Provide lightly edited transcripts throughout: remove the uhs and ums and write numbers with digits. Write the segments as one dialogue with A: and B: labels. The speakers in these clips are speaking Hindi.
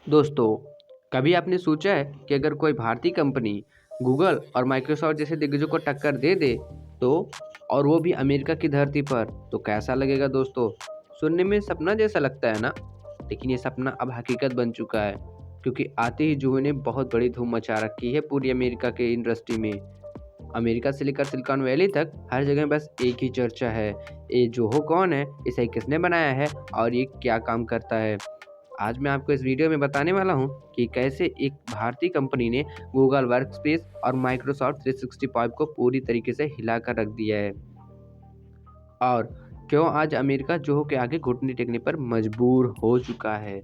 A: दोस्तों, कभी आपने सोचा है कि अगर कोई भारतीय कंपनी गूगल और माइक्रोसॉफ्ट जैसे दिग्गजों को टक्कर दे दे तो और वो भी अमेरिका की धरती पर, तो कैसा लगेगा दोस्तों? सुनने में सपना जैसा लगता है ना? लेकिन ये सपना अब हकीकत बन चुका है, क्योंकि आते ही जोहो ने बहुत बड़ी धूम मचा रखी है पूरी अमेरिका के इंडस्ट्री में। अमेरिका से लेकर सिलिकॉन वैली तक हर जगह बस एक ही चर्चा है, ये जोहो कौन है, इसे किसने बनाया है और ये क्या काम करता है। आज मैं आपको इस वीडियो में बताने वाला हूं कि कैसे एक भारतीय कंपनी ने गूगल वर्कस्पेस और माइक्रोसॉफ्ट 365 को पूरी तरीके से हिलाकर रख दिया है और क्यों आज अमेरिका जोहो के आगे घुटने टेकने पर मजबूर हो चुका है।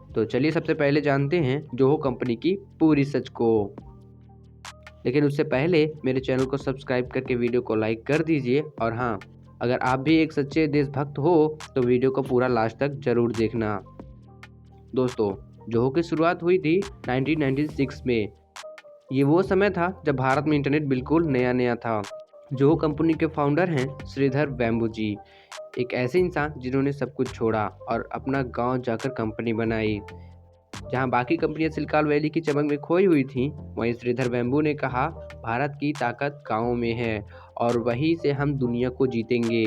A: तो चलिए सबसे पहले जानते हैं जोहो कंपनी की पूरी सच को। लेकिन उससे पहले मेरे चैनल को सब्सक्राइब करके वीडियो को लाइक कर दीजिए और हाँ, अगर आप भी एक सच्चे देशभक्त हो तो वीडियो को पूरा लास्ट तक जरूर देखना। दोस्तों, जोहो की शुरुआत हुई थी 1996 में। ये वो समय था जब भारत में इंटरनेट बिल्कुल नया नया था। जोहो कंपनी के फाउंडर हैं श्रीधर वेम्बू जी, एक ऐसे इंसान जिन्होंने सब कुछ छोड़ा और अपना गांव जाकर कंपनी बनाई। जहां बाकी कंपनियां सिलिकॉन वैली की चमक में खोई हुई थीं, वहीं श्रीधर वेम्बू ने कहा, भारत की ताकत गाँव में है और वहीं से हम दुनिया को जीतेंगे।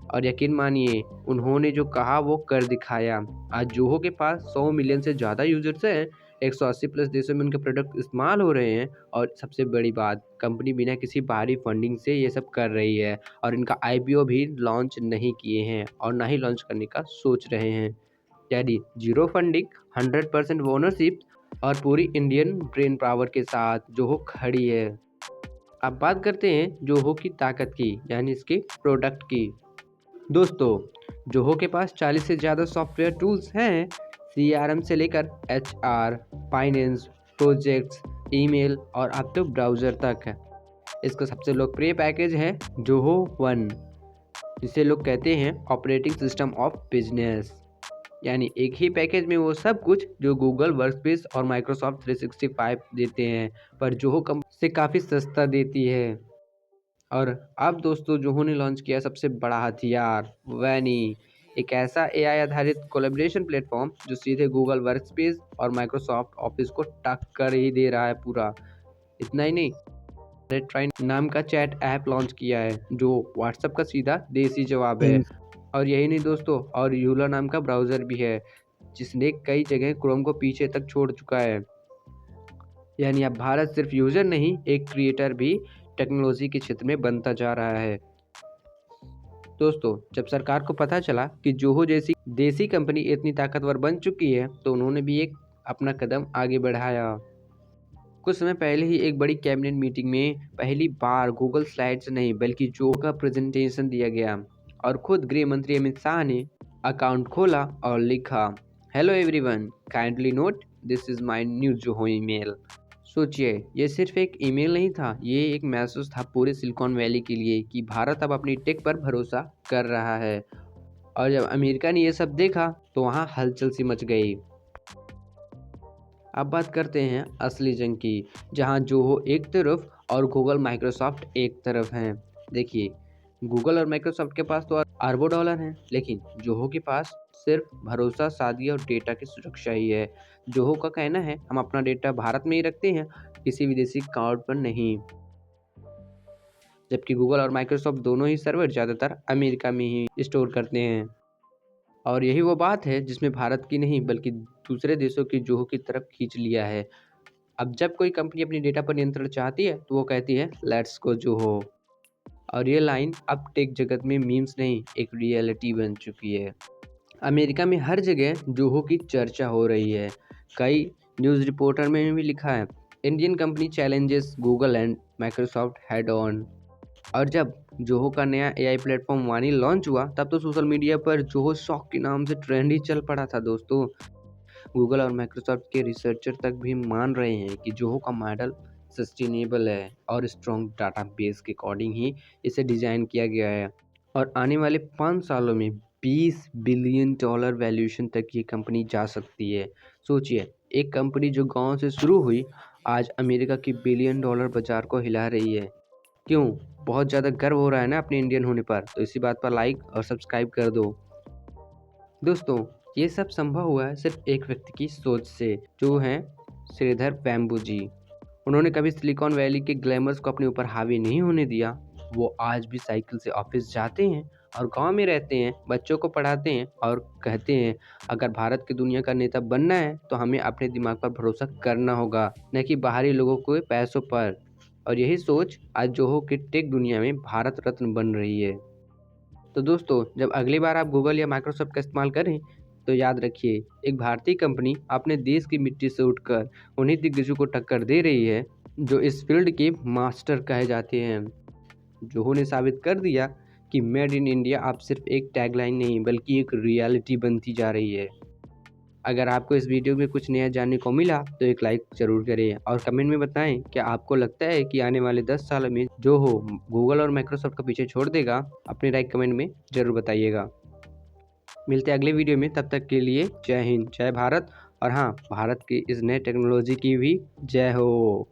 A: और यकीन मानिए, उन्होंने जो कहा वो कर दिखाया। आज जोहो के पास 100 मिलियन से ज़्यादा यूजर्स हैं, 180 प्लस देशों में उनके प्रोडक्ट इस्तेमाल हो रहे हैं और सबसे बड़ी बात, कंपनी बिना किसी बाहरी फंडिंग से ये सब कर रही है और इनका आईपीओ भी लॉन्च नहीं किए हैं और ना ही लॉन्च करने का सोच रहे हैं। यानी जीरो फंडिंग, 100% ओनरशिप और पूरी इंडियन ब्रेन पावर के साथ जोहो खड़ी है। अब बात करते हैं जोहो की ताकत की, यानी इसके प्रोडक्ट की। दोस्तों, जोहो के पास 40 से ज़्यादा सॉफ्टवेयर टूल्स हैं, सीआरएम से लेकर एचआर, फाइनेंस, प्रोजेक्ट्स, ईमेल और अब तो ब्राउज़र तक है। इसका सबसे लोकप्रिय पैकेज है जोहो वन, जिसे लोग कहते हैं ऑपरेटिंग सिस्टम ऑफ बिजनेस। यानी एक ही पैकेज में वो सब कुछ जो गूगल वर्कस्पेस और माइक्रोसॉफ्ट 365 देते हैं, पर जोहो कंपनी से काफ़ी सस्ता देती है। और अब दोस्तों, जोहो ने लॉन्च किया सबसे बड़ा हथियार वैनी, एक ऐसा एआई आधारित कोलैबोरेशन प्लेटफॉर्म जो सीधे गूगल वर्कस्पेस और माइक्रोसॉफ्ट ऑफिस को टक्कर ही दे रहा है पूरा। इतना ही नहीं, ट्राइन नाम का चैट ऐप लॉन्च किया है जो व्हाट्सएप का सीधा देसी जवाब है। और यही नहीं दोस्तों, और यूला नाम का ब्राउज़र भी है जिसने कई जगह क्रोम को पीछे तक छोड़ चुका है। यानी अब भारत सिर्फ यूजर नहीं, एक क्रिएटर भी टेक्नोलॉजी के क्षेत्र में बनता जा रहा है। दोस्तों, जब सरकार को पता चला कि जोहो जैसी देसी कंपनी इतनी ताकतवर बन चुकी है, तो उन्होंने भी एक अपना कदम आगे बढ़ाया। कुछ समय पहले ही एक बड़ी कैबिनेट मीटिंग में पहली बार गूगल स्लाइड्स नहीं बल्कि जोहो का प्रेजेंटेशन दिया गया और खुद गृह मंत्री अमित शाह ने अकाउंट खोला और लिखा, hello everyone, kindly note this is my new Zoho email. सोचिए, ये सिर्फ एक ईमेल नहीं था, ये एक मैसेज था पूरे सिलिकॉन वैली के लिए कि भारत अब अपनी टेक पर भरोसा कर रहा है। और जब अमेरिका ने ये सब देखा तो वहाँ हलचल सी मच गई। अब बात करते हैं असली जंग की, जहाँ जोहो एक तरफ और गूगल माइक्रोसॉफ्ट एक तरफ हैं। देखिए, गूगल और माइक्रोसॉफ्ट के पास तो अरबों डॉलर हैं, लेकिन जोहो के पास सिर्फ भरोसा, सादगी और डेटा की सुरक्षा ही है। जोहो का कहना है, हम अपना डेटा भारत में ही रखते हैं, किसी विदेशी क्लाउड पर नहीं। जबकि गूगल और माइक्रोसॉफ्ट दोनों ही सर्वर ज़्यादातर अमेरिका में ही स्टोर करते हैं। और यही वो बात है जिसमें भारत की नहीं बल्कि दूसरे देशों की जोहो की तरफ खींच लिया है। अब जब कोई कंपनी अपनी डेटा पर नियंत्रण चाहती है तो वो कहती है, लेट्स गो जोहो। और ये लाइन अब टेक जगत में मीम्स नहीं, एक रियलिटी बन चुकी है। अमेरिका में हर जगह जोहो की चर्चा हो रही है। कई न्यूज़ रिपोर्टर में भी लिखा है, Indian company challenges Google and Microsoft head on. और जब जोहो का नया एआई प्लेटफॉर्म वानी लॉन्च हुआ, तब तो सोशल मीडिया पर जोहो शॉक के नाम से ट्रेंड ही चल पड़ा था दोस्तों। गूगल और माइक्रोसॉफ्ट के रिसर्चर तक भी मान रहे हैं कि जोहो का मॉडल सस्टेनेबल है और स्ट्रॉन्ग डाटाबेस के अकॉर्डिंग ही इसे डिज़ाइन किया गया है। और आने वाले 5 सालों में 20 बिलियन डॉलर वैल्यूएशन तक ये कंपनी जा सकती है। सोचिए, एक कंपनी जो गांव से शुरू हुई, आज अमेरिका की बिलियन डॉलर बाजार को हिला रही है। क्यों? बहुत ज़्यादा गर्व हो रहा है ना अपने इंडियन होने पर? तो इसी बात पर लाइक और सब्सक्राइब कर दो। दोस्तों, ये सब संभव हुआ है सिर्फ एक व्यक्ति की सोच से, जो है श्रीधर वेम्बू जी। उन्होंने कभी सिलिकॉन वैली के ग्लैमर्स को अपने ऊपर हावी नहीं होने दिया। वो आज भी साइकिल से ऑफिस जाते हैं और गांव में रहते हैं, बच्चों को पढ़ाते हैं और कहते हैं अगर भारत की दुनिया का नेता बनना है तो हमें अपने दिमाग पर भरोसा करना होगा, न कि बाहरी लोगों के पैसों पर। और यही सोच आज जोहो की टेक दुनिया में भारत रत्न बन रही है। तो दोस्तों, जब अगली बार आप गूगल या माइक्रोसॉफ्ट का इस्तेमाल करें तो याद रखिए, एक भारतीय कंपनी अपने देश की मिट्टी से उठकर उन्हीं दिग्गजों को टक्कर दे रही है जो इस फील्ड के मास्टर कहे जाते हैं। जोहो ने साबित कर दिया कि मेड इन इंडिया अब सिर्फ एक टैगलाइन नहीं बल्कि एक रियलिटी बनती जा रही है। अगर आपको इस वीडियो में कुछ नया जानने को मिला तो एक लाइक जरूर करें और कमेंट में बताएं क्या आपको लगता है कि आने वाले 10 सालों में जोहो गूगल और माइक्रोसॉफ्ट को पीछे छोड़ देगा। अपनी राय कमेंट में जरूर बताइएगा। मिलते हैं अगले वीडियो में, तब तक के लिए जय हिंद, जय भारत। और हाँ, भारत की इस नए टेक्नोलॉजी की भी जय हो।